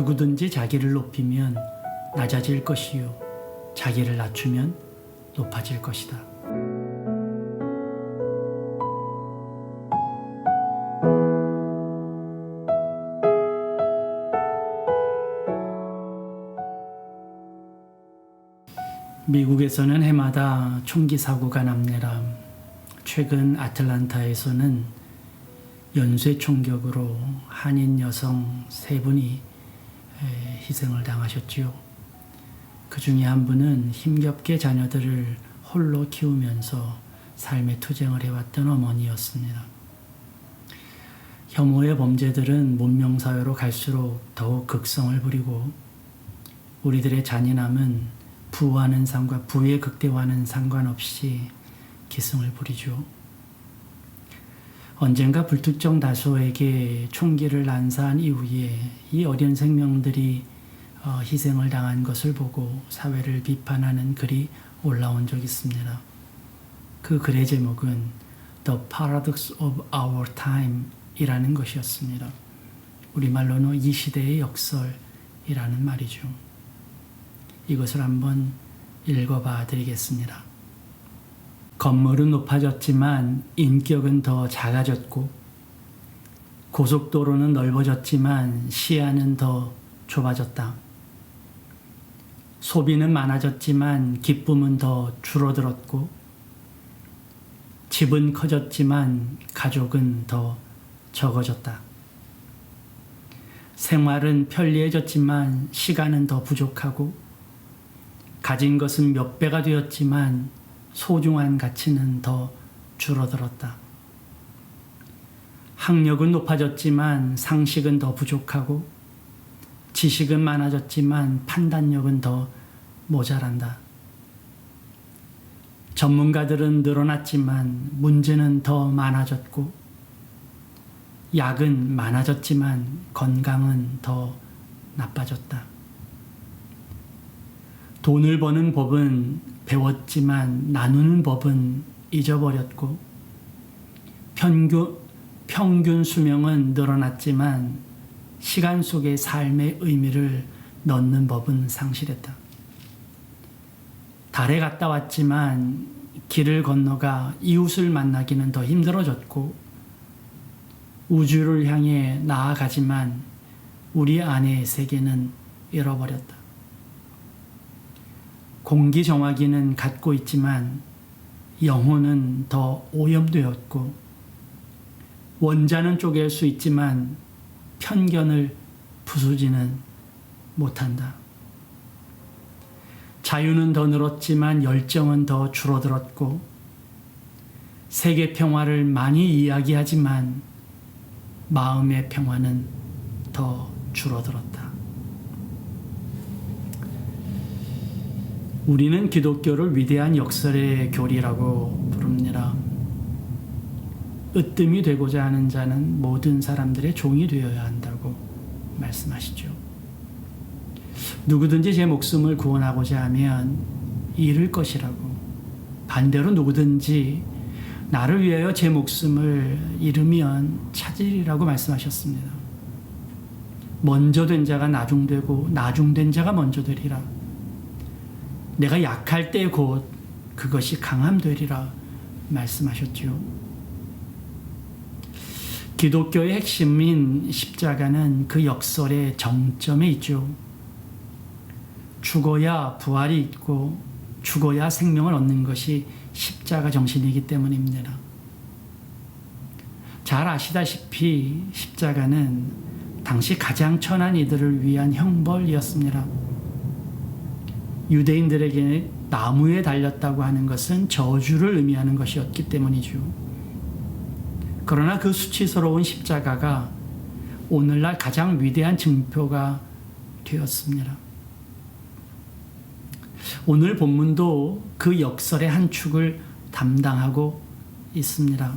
누구든지 자기를 높이면 낮아질 것이요 자기를 낮추면 높아질 것이다. 미국에서는 해마다 총기 사고가 납니다. 최근 아틀란타에서는 연쇄 총격으로 한인 여성 3분이 희생을 당하셨지요. 그 중에 한 분은 힘겹게 자녀들을 홀로 키우면서 삶의 투쟁을 해왔던 어머니였습니다. 혐오의 범죄들은 문명사회로 갈수록 더욱 극성을 부리고 우리들의 잔인함은 부하는 상과 부의 극대화는 상관없이 기승을 부리죠. 언젠가 불특정 다수에게 총기를 난사한 이후에 이 어린 생명들이 희생을 당한 것을 보고 사회를 비판하는 글이 올라온 적이 있습니다. 그 글의 제목은 The Paradox of Our Time 이라는 것이었습니다. 우리말로는 이 시대의 역설이라는 말이죠. 이것을 한번 읽어봐 드리겠습니다. 건물은 높아졌지만 인격은 더 작아졌고 고속도로는 넓어졌지만 시야는 더 좁아졌다. 소비는 많아졌지만 기쁨은 더 줄어들었고 집은 커졌지만 가족은 더 적어졌다. 생활은 편리해졌지만 시간은 더 부족하고 가진 것은 몇 배가 되었지만 소중한 가치는 더 줄어들었다. 학력은 높아졌지만 상식은 더 부족하고 지식은 많아졌지만 판단력은 더 모자란다. 전문가들은 늘어났지만 문제는 더 많아졌고 약은 많아졌지만 건강은 더 나빠졌다. 돈을 버는 법은 배웠지만 나누는 법은 잊어버렸고 평균 수명은 늘어났지만 시간 속에 삶의 의미를 넣는 법은 상실했다. 달에 갔다 왔지만 길을 건너가 이웃을 만나기는 더 힘들어졌고 우주를 향해 나아가지만 우리 안의 세계는 잃어버렸다. 공기 정화기는 갖고 있지만 영혼은 더 오염되었고 원자는 쪼갤 수 있지만 편견을 부수지는 못한다. 자유는 더 늘었지만 열정은 더 줄어들었고 세계 평화를 많이 이야기하지만 마음의 평화는 더 줄어들었다. 우리는 기독교를 위대한 역설의 교리라고 부릅니다. 으뜸이 되고자 하는 자는 모든 사람들의 종이 되어야 한다고 말씀하시죠. 누구든지 제 목숨을 구원하고자 하면 잃을 것이라고, 반대로 누구든지 나를 위하여 제 목숨을 잃으면 찾으리라고 말씀하셨습니다. 먼저 된 자가 나중되고 나중된 자가 먼저 되리라. 내가 약할 때 곧 그것이 강함 되리라 말씀하셨지요. 기독교의 핵심인 십자가는 그 역설의 정점에 있죠. 죽어야 부활이 있고 죽어야 생명을 얻는 것이 십자가 정신이기 때문입니다. 잘 아시다시피 십자가는 당시 가장 천한 이들을 위한 형벌이었습니다. 유대인들에게 나무에 달렸다고 하는 것은 저주를 의미하는 것이었기 때문이죠. 그러나 그 수치스러운 십자가가 오늘날 가장 위대한 증표가 되었습니다. 오늘 본문도 그 역설의 한 축을 담당하고 있습니다.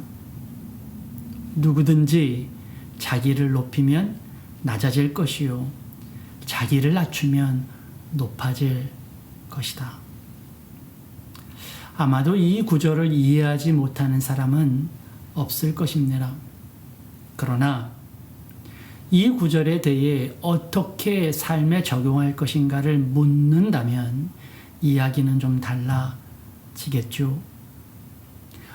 누구든지 자기를 높이면 낮아질 것이요 자기를 낮추면 높아질 것이다. 아마도 이 구절을 이해하지 못하는 사람은 없을 것입니다. 그러나 이 구절에 대해 어떻게 삶에 적용할 것인가를 묻는다면 이야기는 좀 달라지겠죠.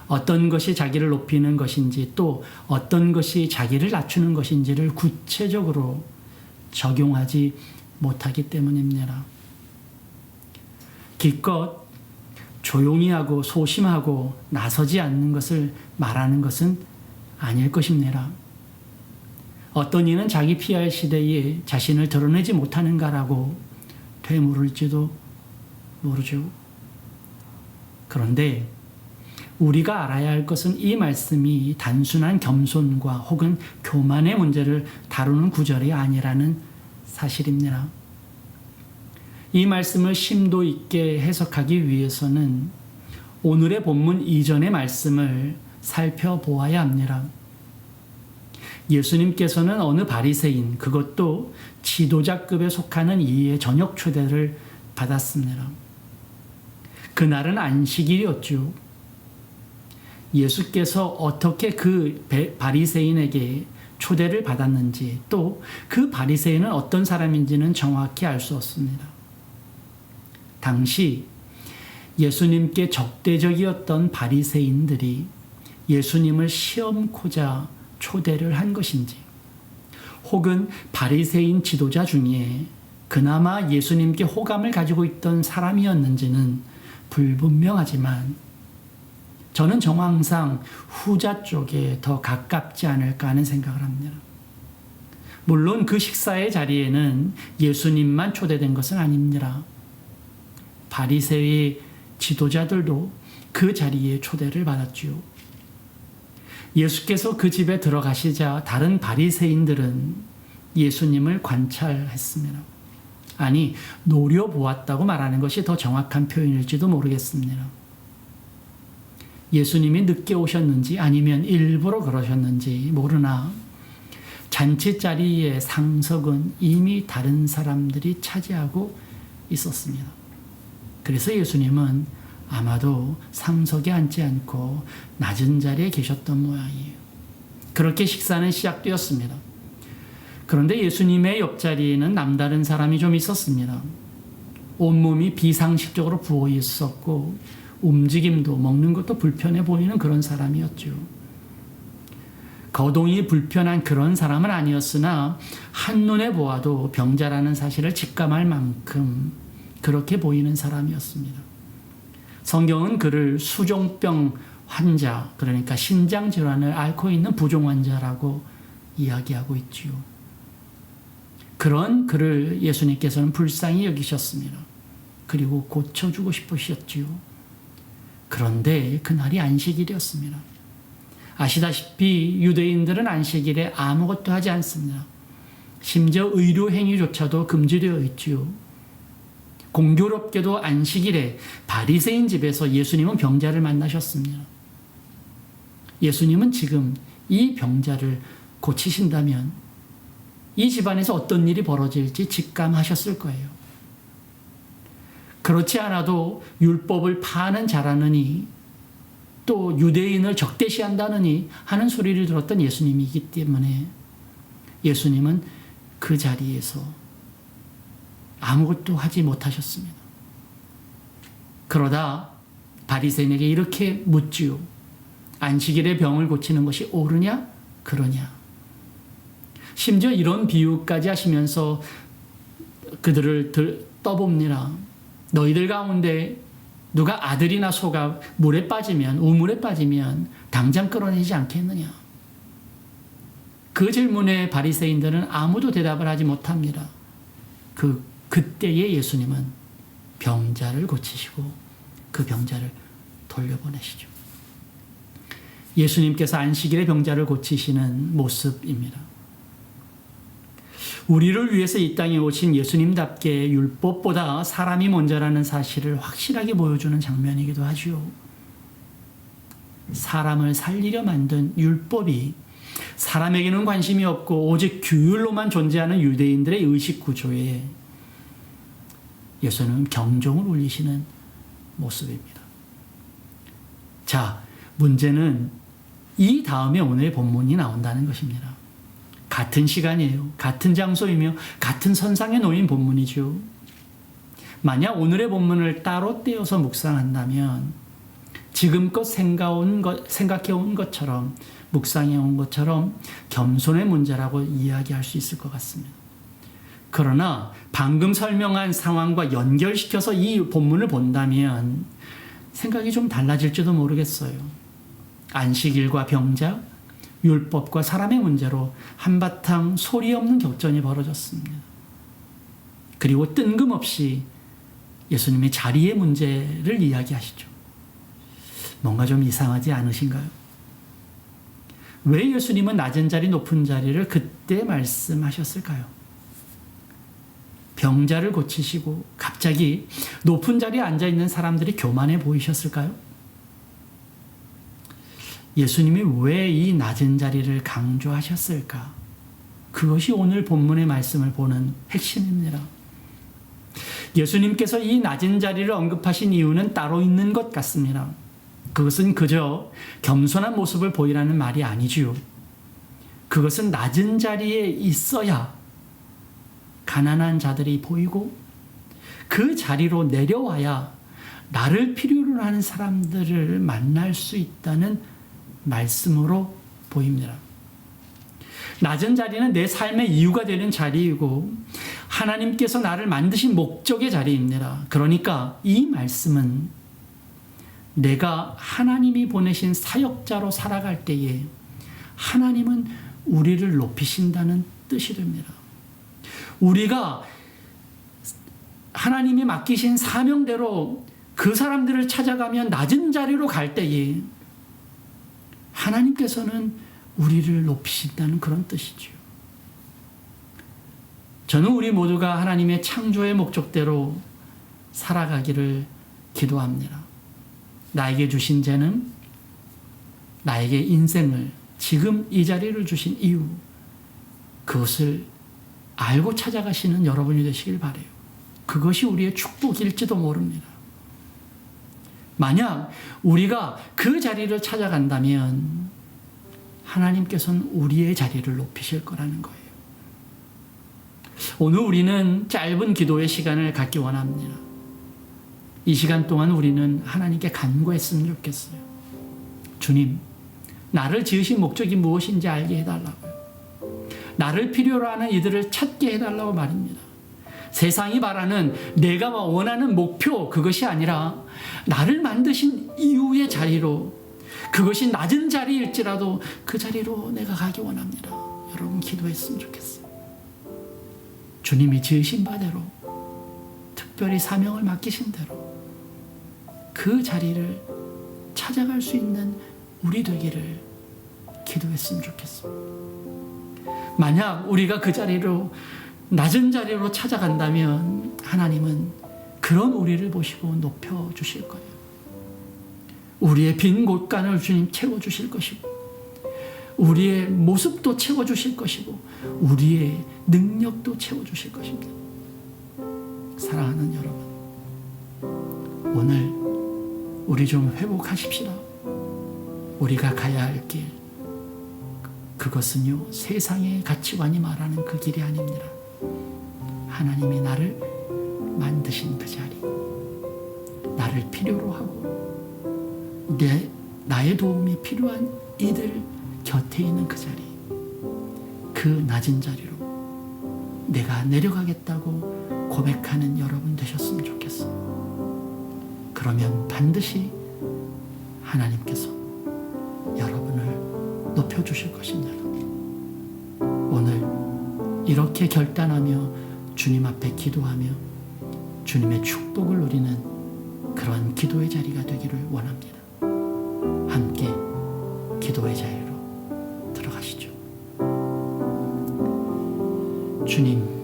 어떤 것이 자기를 높이는 것인지 또 어떤 것이 자기를 낮추는 것인지를 구체적으로 적용하지 못하기 때문입니다. 기껏 조용히 하고 소심하고 나서지 않는 것을 말하는 것은 아닐 것입니다. 어떤 이는 자기 피할 시대에 자신을 드러내지 못하는가라고 되물을지도 모르죠. 그런데 우리가 알아야 할 것은 이 말씀이 단순한 겸손과 혹은 교만의 문제를 다루는 구절이 아니라는 사실입니다. 이 말씀을 심도 있게 해석하기 위해서는 오늘의 본문 이전의 말씀을 살펴보아야 합니다. 예수님께서는 어느 바리새인, 그것도 지도자급에 속하는 이의 저녁 초대를 받았습니다. 그날은 안식일이었죠. 예수께서 어떻게 그 바리새인에게 초대를 받았는지 또 그 바리새인은 어떤 사람인지는 정확히 알 수 없습니다. 당시 예수님께 적대적이었던 바리새인들이 예수님을 시험코자 초대를 한 것인지 혹은 바리새인 지도자 중에 그나마 예수님께 호감을 가지고 있던 사람이었는지는 불분명하지만 저는 정황상 후자 쪽에 더 가깝지 않을까 하는 생각을 합니다. 물론 그 식사의 자리에는 예수님만 초대된 것은 아닙니다. 바리새의 지도자들도 그 자리에 초대를 받았지요. 예수께서 그 집에 들어가시자 다른 바리새인들은 예수님을 관찰했습니다. 아니, 노려보았다고 말하는 것이 더 정확한 표현일지도 모르겠습니다. 예수님이 늦게 오셨는지 아니면 일부러 그러셨는지 모르나 잔치 자리의 상석은 이미 다른 사람들이 차지하고 있었습니다. 그래서 예수님은 아마도 상석에 앉지 않고 낮은 자리에 계셨던 모양이에요. 그렇게 식사는 시작되었습니다. 그런데 예수님의 옆자리에는 남다른 사람이 좀 있었습니다. 온몸이 비상식적으로 부어 있었고 움직임도 먹는 것도 불편해 보이는 그런 사람이었죠. 거동이 불편한 그런 사람은 아니었으나 한눈에 보아도 병자라는 사실을 직감할 만큼 그렇게 보이는 사람이었습니다. 성경은 그를 수종병 환자, 그러니까 신장질환을 앓고 있는 부종 환자라고 이야기하고 있지요. 그런 그를 예수님께서는 불쌍히 여기셨습니다. 그리고 고쳐주고 싶으셨지요. 그런데 그날이 안식일이었습니다. 아시다시피 유대인들은 안식일에 아무것도 하지 않습니다. 심지어 의료 행위조차도 금지되어 있지요. 공교롭게도 안식일에 바리새인 집에서 예수님은 병자를 만나셨습니다. 예수님은 지금 이 병자를 고치신다면 이 집안에서 어떤 일이 벌어질지 직감하셨을 거예요. 그렇지 않아도 율법을 파는 자라느니 또 유대인을 적대시한다느니 하는 소리를 들었던 예수님이기 때문에 예수님은 그 자리에서 아무것도 하지 못하셨습니다. 그러다 바리새인에게 이렇게 묻지요. 안식일에 병을 고치는 것이 옳으냐? 그러냐? 심지어 이런 비유까지 하시면서 그들을 떠봅니다. 너희들 가운데 누가 아들이나 소가 물에 빠지면, 우물에 빠지면 당장 끌어내지 않겠느냐? 그 질문에 바리새인들은 아무도 대답을 하지 못합니다. 그때에 예수님은 병자를 고치시고 그 병자를 돌려보내시죠. 예수님께서 안식일에 병자를 고치시는 모습입니다. 우리를 위해서 이 땅에 오신 예수님답게 율법보다 사람이 먼저라는 사실을 확실하게 보여주는 장면이기도 하죠. 사람을 살리려 만든 율법이 사람에게는 관심이 없고 오직 규율로만 존재하는 유대인들의 의식 구조에 예수님은 경종을 울리시는 모습입니다. 자, 문제는 이 다음에 오늘의 본문이 나온다는 것입니다. 같은 시간이에요. 같은 장소이며 같은 선상에 놓인 본문이죠. 만약 오늘의 본문을 따로 떼어서 묵상한다면 지금껏 생각해온 것처럼 묵상해온 것처럼 겸손의 문제라고 이야기할 수 있을 것 같습니다. 그러나 방금 설명한 상황과 연결시켜서 이 본문을 본다면 생각이 좀 달라질지도 모르겠어요. 안식일과 병자, 율법과 사람의 문제로 한바탕 소리 없는 격전이 벌어졌습니다. 그리고 뜬금없이 예수님의 자리의 문제를 이야기하시죠. 뭔가 좀 이상하지 않으신가요? 왜 예수님은 낮은 자리, 높은 자리를 그때 말씀하셨을까요? 병자를 고치시고 갑자기 높은 자리에 앉아있는 사람들이 교만해 보이셨을까요? 예수님이 왜 이 낮은 자리를 강조하셨을까? 그것이 오늘 본문의 말씀을 보는 핵심입니다. 예수님께서 이 낮은 자리를 언급하신 이유는 따로 있는 것 같습니다. 그것은 그저 겸손한 모습을 보이라는 말이 아니지요. 그것은 낮은 자리에 있어야 가난한 자들이 보이고 그 자리로 내려와야 나를 필요로 하는 사람들을 만날 수 있다는 말씀으로 보입니다. 낮은 자리는 내 삶의 이유가 되는 자리이고 하나님께서 나를 만드신 목적의 자리입니다. 그러니까 이 말씀은 내가 하나님이 보내신 사역자로 살아갈 때에 하나님은 우리를 높이신다는 뜻이 됩니다. 우리가 하나님이 맡기신 사명대로 그 사람들을 찾아가면 낮은 자리로 갈 때에 하나님께서는 우리를 높이신다는 그런 뜻이죠. 저는 우리 모두가 하나님의 창조의 목적대로 살아가기를 기도합니다. 나에게 주신 죄는 나에게 인생을 지금 이 자리를 주신 이유 그것을 알고 찾아가시는 여러분이 되시길 바라요. 그것이 우리의 축복일지도 모릅니다. 만약 우리가 그 자리를 찾아간다면 하나님께서는 우리의 자리를 높이실 거라는 거예요. 오늘 우리는 짧은 기도의 시간을 갖기 원합니다. 이 시간 동안 우리는 하나님께 간구했으면 좋겠어요. 주님, 나를 지으신 목적이 무엇인지 알게 해달라고요. 나를 필요로 하는 이들을 찾게 해달라고 말입니다. 세상이 바라는 내가 원하는 목표 그것이 아니라 나를 만드신 이유의 자리로 그것이 낮은 자리일지라도 그 자리로 내가 가기 원합니다. 여러분 기도했으면 좋겠어요. 주님이 지으신 바대로 특별히 사명을 맡기신 대로 그 자리를 찾아갈 수 있는 우리 되기를 기도했으면 좋겠습니다. 만약 우리가 그 자리로 낮은 자리로 찾아간다면 하나님은 그런 우리를 보시고 높여주실 거예요. 우리의 빈 곳간을 주님 채워주실 것이고 우리의 모습도 채워주실 것이고 우리의 능력도 채워주실 것입니다. 사랑하는 여러분, 오늘 우리 좀 회복하십시다. 우리가 가야 할 길, 그것은요 세상의 가치관이 말하는 그 길이 아닙니다. 하나님이 나를 만드신 그 자리, 나를 필요로 하고 나의 도움이 필요한 이들 곁에 있는 그 자리, 그 낮은 자리로 내가 내려가겠다고 고백하는 여러분 되셨으면 좋겠어요. 그러면 반드시 하나님께서 여러분을 높여주실 것입니다. 오늘 이렇게 결단하며 주님 앞에 기도하며 주님의 축복을 누리는 그러한 기도의 자리가 되기를 원합니다. 함께 기도의 자리로 들어가시죠. 주님,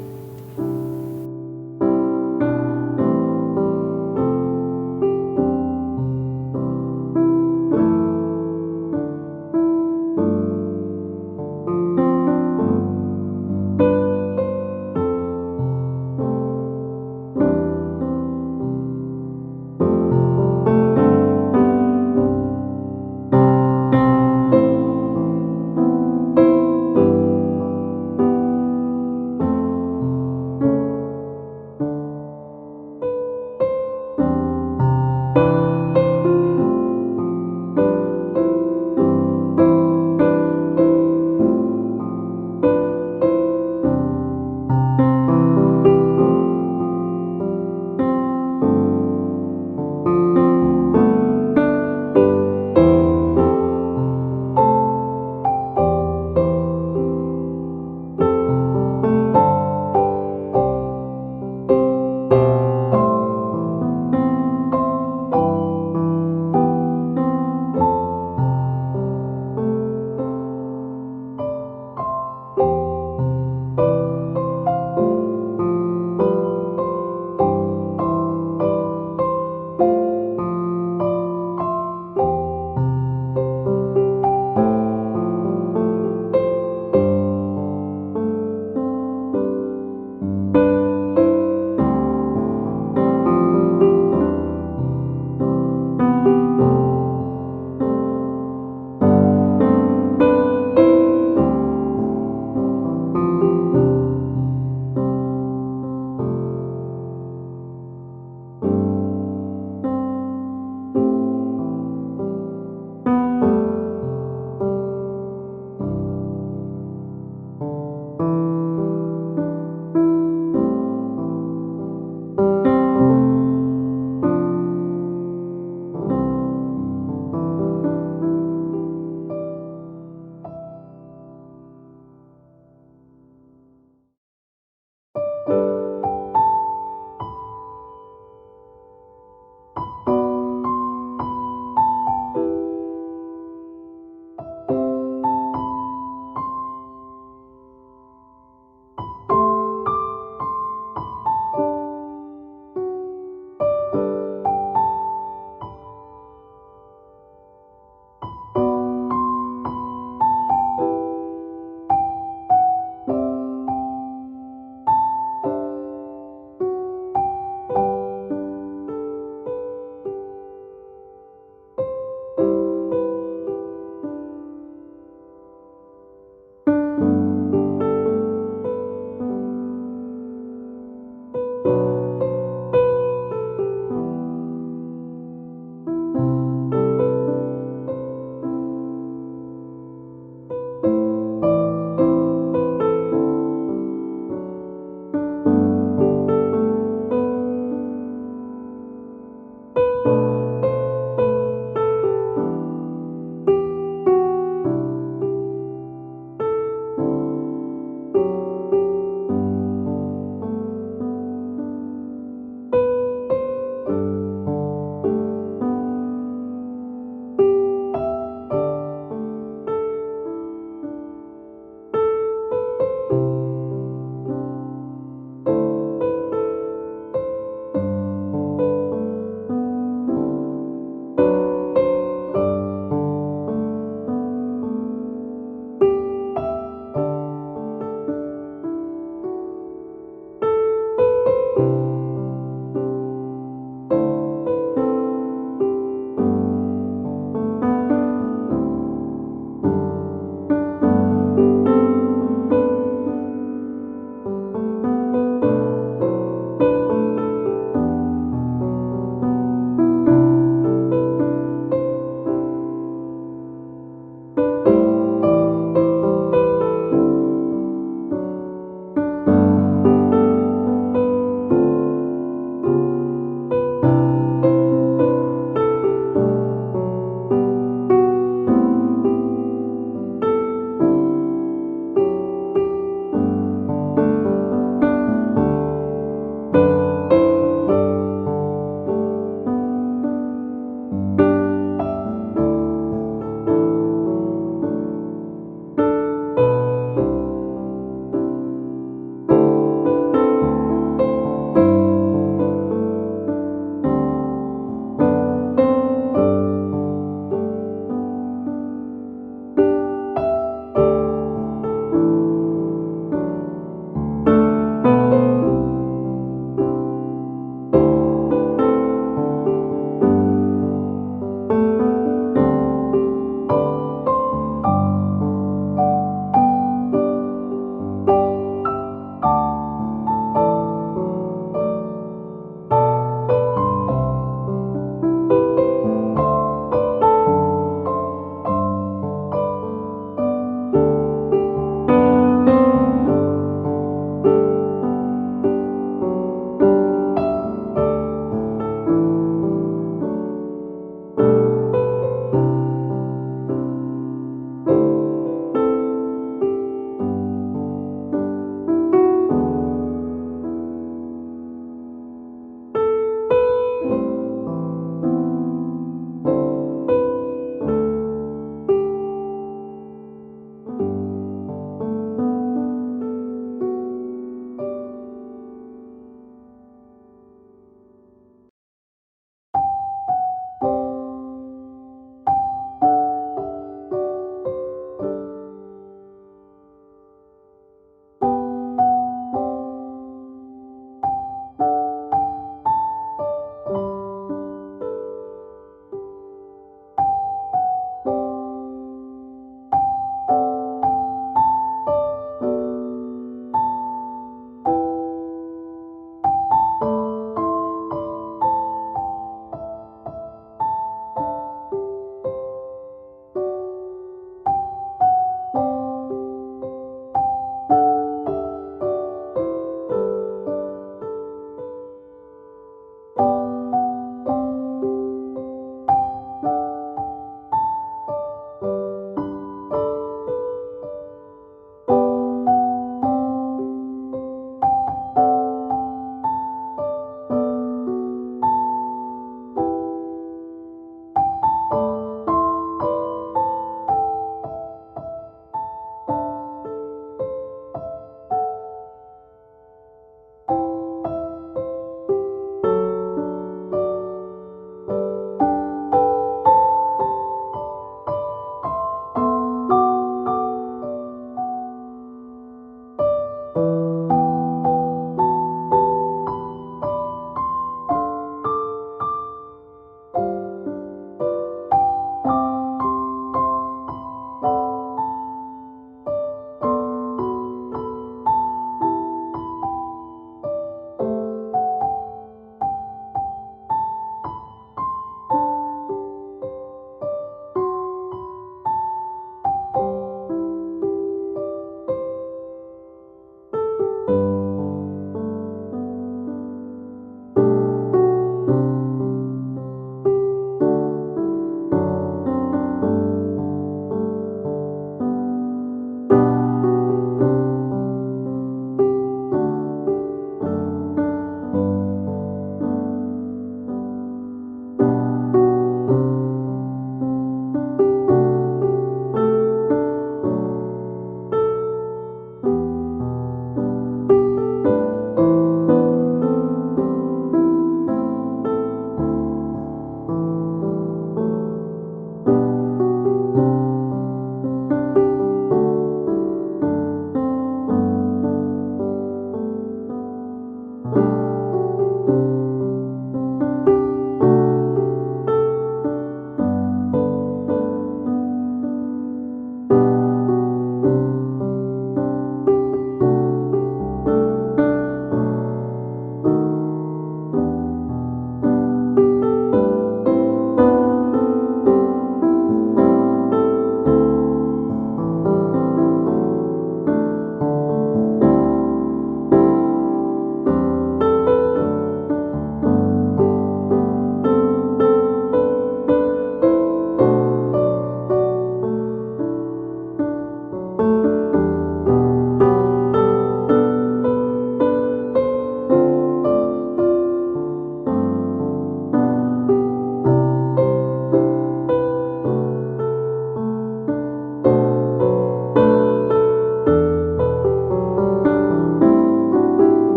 있습니다.